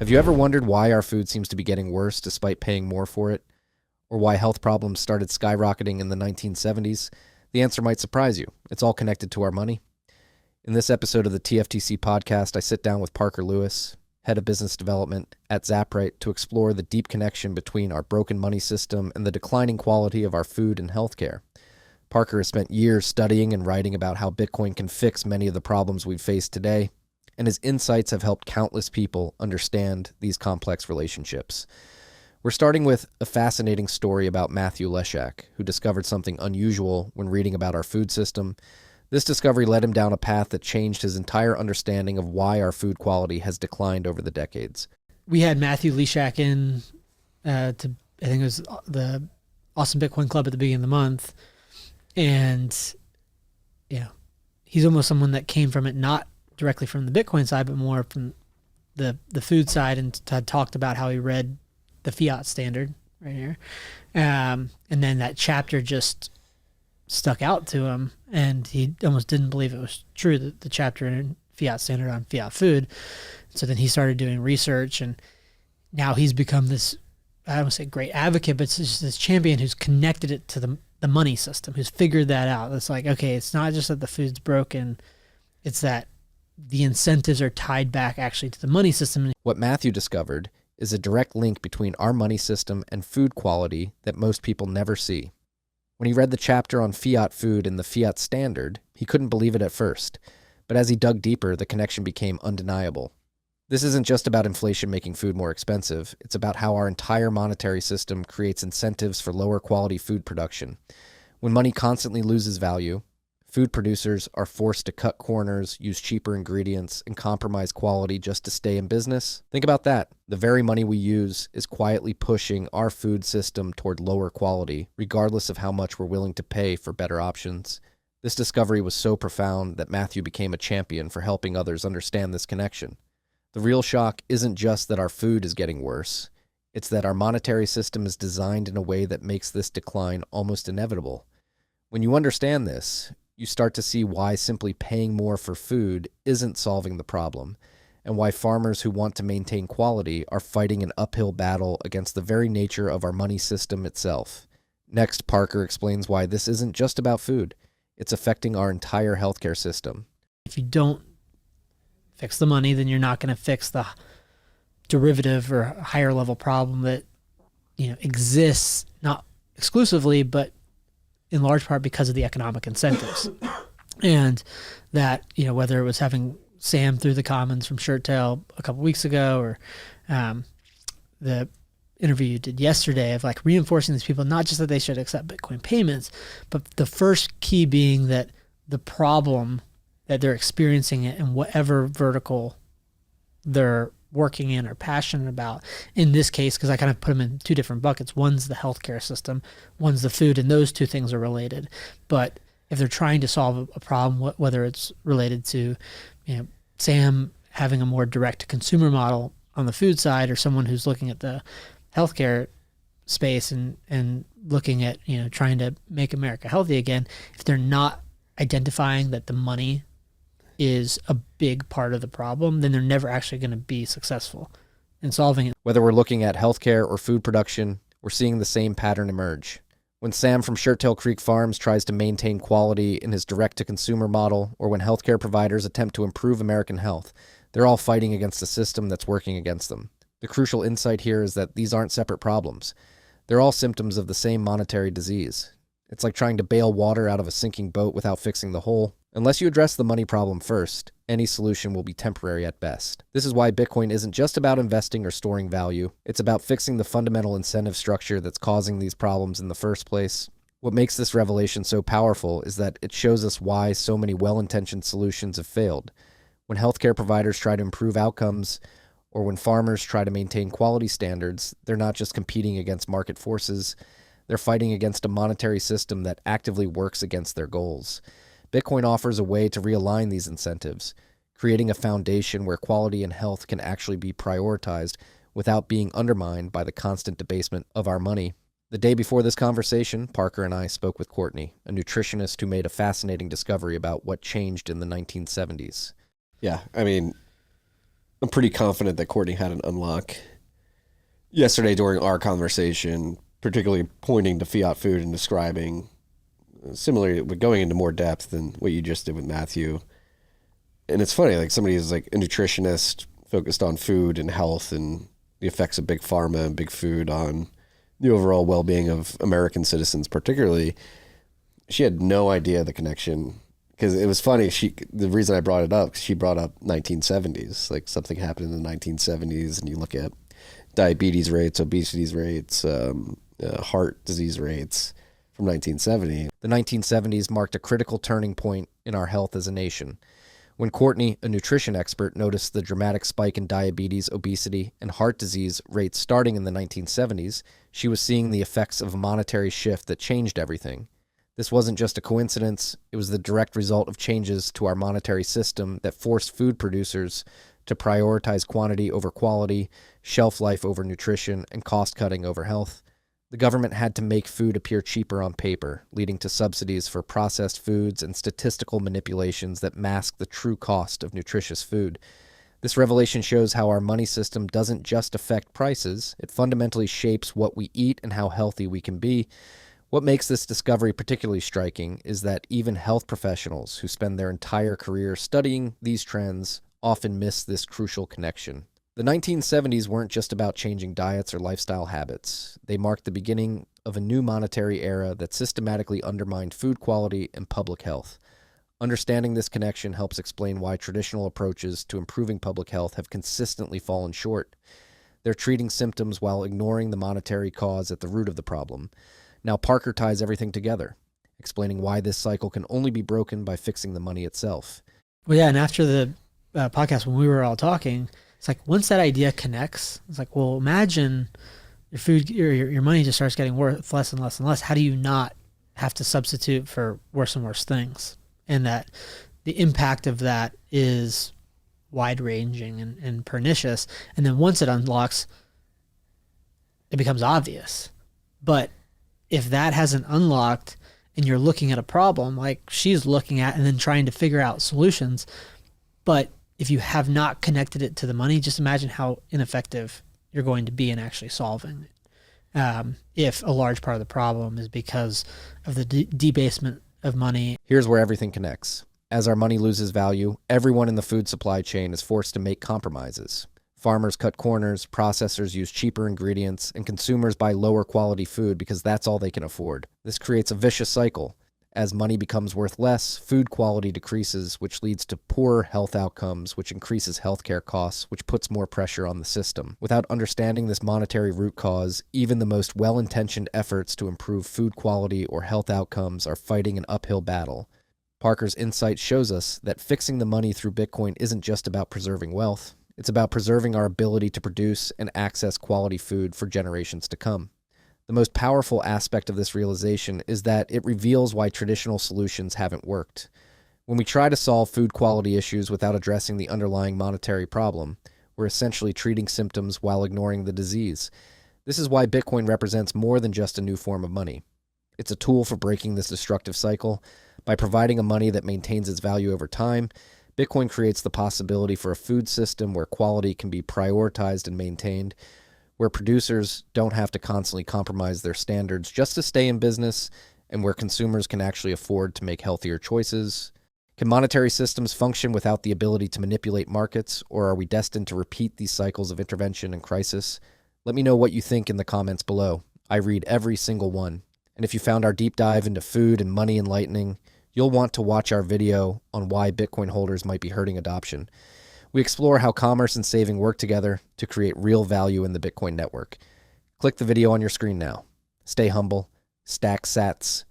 Have you ever wondered why our food seems to be getting worse despite paying more for it? Or why health problems started skyrocketing in the 1970s? The answer might surprise you. It's all connected to our money. In this episode of the TFTC podcast, I sit down with Parker Lewis, head of business development at Zaprite, to explore the deep connection between our broken money system and the declining quality of our food and healthcare. Parker has spent years studying and writing about how Bitcoin can fix many of the problems we face today, and his insights have helped countless people understand these complex relationships. We're starting with a fascinating story about Matthew Leshak, who discovered something unusual when reading about our food system. This discovery led him down a path that changed his entire understanding of why our food quality has declined over the decades. We had Matthew Leshak in I think it was the Awesome Bitcoin Club at the beginning of the month. And, he's almost someone that came from it, not directly from the Bitcoin side, but more from the food side, and had talked about how he read the fiat standard right here. And then that chapter just stuck out to him, and he almost didn't believe it was true, that the chapter in fiat standard on fiat food. So then he started doing research, and now he's become this, I don't want to say great advocate, but it's just this champion who's connected it to the money system, who's figured that out. It's like, okay, it's not just that the food's broken, it's that the incentives are tied back actually to the money system. What Matthew discovered is a direct link between our money system and food quality that most people never see. When he read the chapter on fiat food in the fiat standard, he couldn't believe it at first, but as he dug deeper, the connection became undeniable. This isn't just about inflation making food more expensive, it's about how our entire monetary system creates incentives for lower quality food production. When money constantly loses value, food producers are forced to cut corners, use cheaper ingredients, and compromise quality just to stay in business. Think about that. The very money we use is quietly pushing our food system toward lower quality, regardless of how much we're willing to pay for better options. This discovery was so profound that Matthew became a champion for helping others understand this connection. The real shock isn't just that our food is getting worse, it's that our monetary system is designed in a way that makes this decline almost inevitable. When you understand this, you start to see why simply paying more for food isn't solving the problem, and why farmers who want to maintain quality are fighting an uphill battle against the very nature of our money system itself. Next, Parker explains why this isn't just about food. It's affecting our entire healthcare system. If you don't fix the money, then you're not going to fix the derivative or higher level problem that exists, not exclusively, but in large part because of the economic incentives. And that, whether it was having Sam through the Commons from Shirttail a couple weeks ago, or the interview you did yesterday of like reinforcing these people, not just that they should accept Bitcoin payments, but the first key being that the problem that they're experiencing it in whatever vertical they're working in or passionate about. In this case, because I kind of put them in two different buckets. One's the healthcare system, one's the food, and those two things are related. But if they're trying to solve a problem, whether it's related to Sam having a more direct consumer model on the food side, or someone who's looking at the healthcare space and looking at trying to make America healthy again, if they're not identifying that the money is a big part of the problem, then they're never actually going to be successful in solving it. Whether we're looking at healthcare or food production, we're seeing the same pattern emerge. When Sam from Shirttail Creek Farms tries to maintain quality in his direct-to-consumer model, or when healthcare providers attempt to improve American health, they're all fighting against a system that's working against them. The crucial insight here is that these aren't separate problems. They're all symptoms of the same monetary disease. It's like trying to bail water out of a sinking boat without fixing the hole. Unless you address the money problem first, any solution will be temporary at best. This is why Bitcoin isn't just about investing or storing value. It's about fixing the fundamental incentive structure that's causing these problems in the first place. What makes this revelation so powerful is that it shows us why so many well-intentioned solutions have failed. When healthcare providers try to improve outcomes, or when farmers try to maintain quality standards, they're not just competing against market forces, they're fighting against a monetary system that actively works against their goals. Bitcoin offers a way to realign these incentives, creating a foundation where quality and health can actually be prioritized without being undermined by the constant debasement of our money. The day before this conversation, Parker and I spoke with Courtney, a nutritionist who made a fascinating discovery about what changed in the 1970s. Yeah, I mean, I'm pretty confident that Courtney had an unlock yesterday during our conversation, particularly pointing to fiat food and describing, similarly, but going into more depth than what you just did with Matthew. And it's funny, like somebody is like a nutritionist focused on food and health and the effects of big pharma and big food on the overall well-being of American citizens, particularly. She had no idea the connection, because it was funny. The reason I brought it up, 'cause she brought up 1970s, like something happened in the 1970s, and you look at diabetes rates, obesity rates, heart disease rates from 1970. The 1970s marked a critical turning point in our health as a nation. When Courtney, a nutrition expert, noticed the dramatic spike in diabetes, obesity, and heart disease rates starting in the 1970s, she was seeing the effects of a monetary shift that changed everything. This wasn't just a coincidence, it was the direct result of changes to our monetary system that forced food producers to prioritize quantity over quality, shelf life over nutrition, and cost cutting over health. The government had to make food appear cheaper on paper, leading to subsidies for processed foods and statistical manipulations that mask the true cost of nutritious food. This revelation shows how our money system doesn't just affect prices, it fundamentally shapes what we eat and how healthy we can be. What makes this discovery particularly striking is that even health professionals who spend their entire career studying these trends often miss this crucial connection. The 1970s weren't just about changing diets or lifestyle habits. They marked the beginning of a new monetary era that systematically undermined food quality and public health. Understanding this connection helps explain why traditional approaches to improving public health have consistently fallen short. They're treating symptoms while ignoring the monetary cause at the root of the problem. Now Parker ties everything together, explaining why this cycle can only be broken by fixing the money itself. Well, yeah, and after the podcast, when we were all talking, it's like once that idea connects, it's like, well, imagine your food, your money just starts getting worth less and less and less. How do you not have to substitute for worse and worse things? And that the impact of that is wide-ranging and pernicious. And then once it unlocks, it becomes obvious. But if that hasn't unlocked and you're looking at a problem like she's looking at and then trying to figure out solutions, but if you have not connected it to the money, just imagine how ineffective you're going to be in actually solving it. If a large part of the problem is because of the debasement of money. Here's where everything connects. As our money loses value, everyone in the food supply chain is forced to make compromises. Farmers cut corners, processors use cheaper ingredients, and consumers buy lower quality food because that's all they can afford. This creates a vicious cycle. As money becomes worth less, food quality decreases, which leads to poorer health outcomes, which increases healthcare costs, which puts more pressure on the system. Without understanding this monetary root cause, even the most well-intentioned efforts to improve food quality or health outcomes are fighting an uphill battle. Parker's insight shows us that fixing the money through Bitcoin isn't just about preserving wealth. It's about preserving our ability to produce and access quality food for generations to come. The most powerful aspect of this realization is that it reveals why traditional solutions haven't worked. When we try to solve food quality issues without addressing the underlying monetary problem, we're essentially treating symptoms while ignoring the disease. This is why Bitcoin represents more than just a new form of money. It's a tool for breaking this destructive cycle. By providing a money that maintains its value over time, Bitcoin creates the possibility for a food system where quality can be prioritized and maintained, where producers don't have to constantly compromise their standards just to stay in business, and where consumers can actually afford to make healthier choices. Can monetary systems function without the ability to manipulate markets, or are we destined to repeat these cycles of intervention and crisis? Let me know what you think in the comments below. I read every single one. And if you found our deep dive into food and money enlightening, you'll want to watch our video on why Bitcoin holders might be hurting adoption. We explore how commerce and saving work together to create real value in the Bitcoin network. Click the video on your screen now. Stay humble, stack sats,